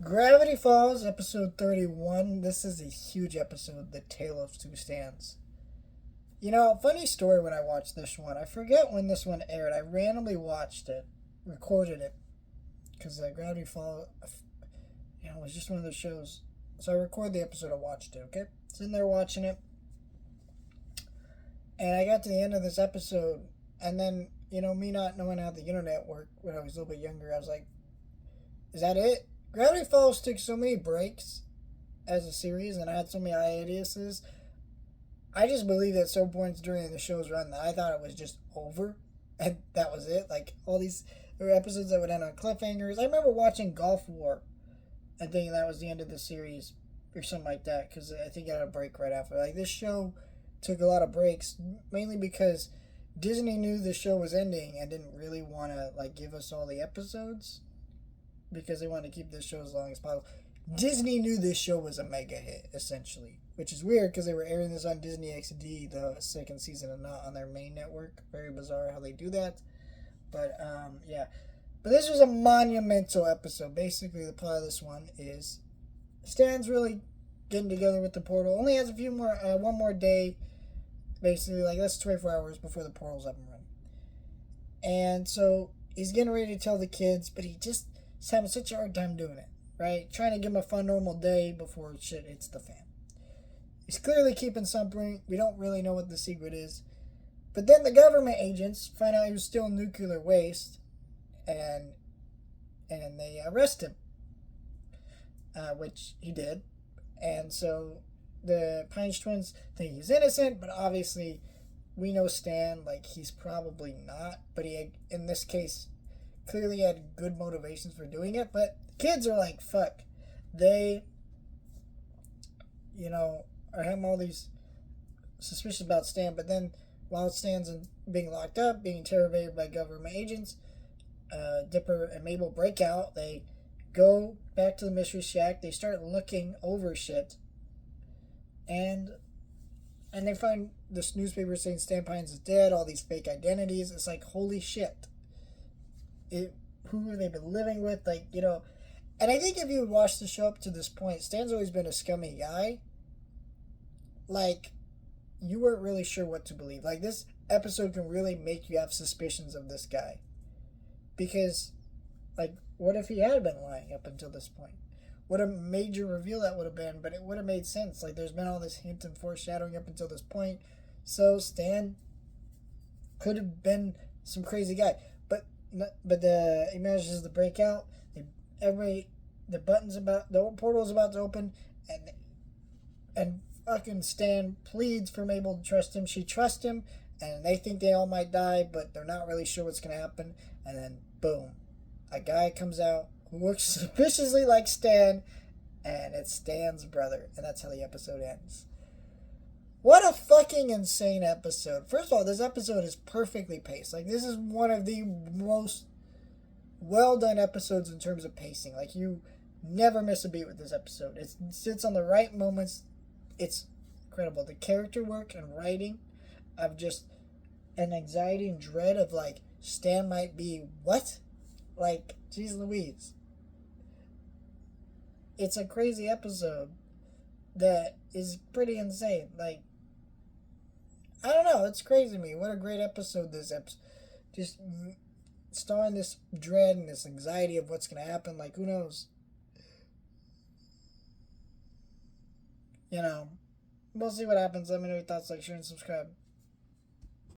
Gravity Falls, episode 31. This is a huge episode, The Tale of Two Stands. You know, funny story when I watched this one. I forget when this one aired. I randomly watched it, recorded it, because Gravity Falls, it was just one of those shows. So I recorded the episode, I watched it, okay? Sitting there watching it, and I got to the end of this episode, and then, me not knowing how the internet worked when I was a little bit younger, I was like, is that it? Gravity Falls took so many breaks as a series, and I had so many hiatuses. I just believe at some points during the show's run that I thought it was just over, and that was it. Like, all these, there were episodes that would end on cliffhangers. I remember watching Gulf War and thinking that was the end of the series, or something like that, because I think it had a break right after. Like, this show took a lot of breaks, mainly because Disney knew the show was ending and didn't really want to, give us all the episodes, because they wanted to keep this show as long as possible. Disney knew this show was a mega hit, essentially, which is weird because they were airing this on Disney XD, the second season, and not on their main network. Very bizarre how they do that. But, yeah. But this was a monumental episode. Basically, the plot of this one is Stan's really getting together with the portal. Only has one more day, basically, that's 24 hours before the portal's up and running. And so he's getting ready to tell the kids, but he's having such a hard time doing it, right? Trying to give him a fun, normal day before shit hits the fan. He's clearly keeping something. We don't really know what the secret is. But then the government agents find out he was stealing nuclear waste, and they arrest him, which he did. And so the Pines twins think he's innocent, but obviously we know Stan, he's probably not. But he, in this case, clearly had good motivations for doing it. But kids are like, fuck. They, are having all these suspicions about Stan. But then while Stan's being locked up, being interrogated by government agents, Dipper and Mabel break out. They go back to the mystery shack. They start looking over shit. And they find this newspaper saying Stan Pines is dead, all these fake identities. It's like, holy shit. Who have they been living with? And I think if you would watch the show up to this point, Stan's always been a scummy guy. You weren't really sure what to believe. This episode can really make you have suspicions of this guy. Because, what if he had been lying up until this point? What a major reveal that would have been, but it would have made sense. There's been all this hint and foreshadowing up until this point. So Stan could have been some crazy guy. But he manages to break out. The portal's about to open, and fucking Stan pleads for Mabel to trust him. She trusts him, and they think they all might die, but they're not really sure what's going to happen. And then, boom, a guy comes out who looks suspiciously like Stan, and it's Stan's brother, and that's how the episode ends. What a fucking insane episode. First of all, this episode is perfectly paced. This is one of the most well done episodes in terms of pacing. You never miss a beat with this episode. It sits on the right moments. It's incredible. The character work and writing of just an anxiety and dread of Stan might be what? Jeez Louise. It's a crazy episode that is pretty insane. I don't know. It's crazy to me. What a great episode this episode. Just starring this dread and this anxiety of what's going to happen. Who knows? We'll see what happens. Let me know your thoughts. Share, and subscribe.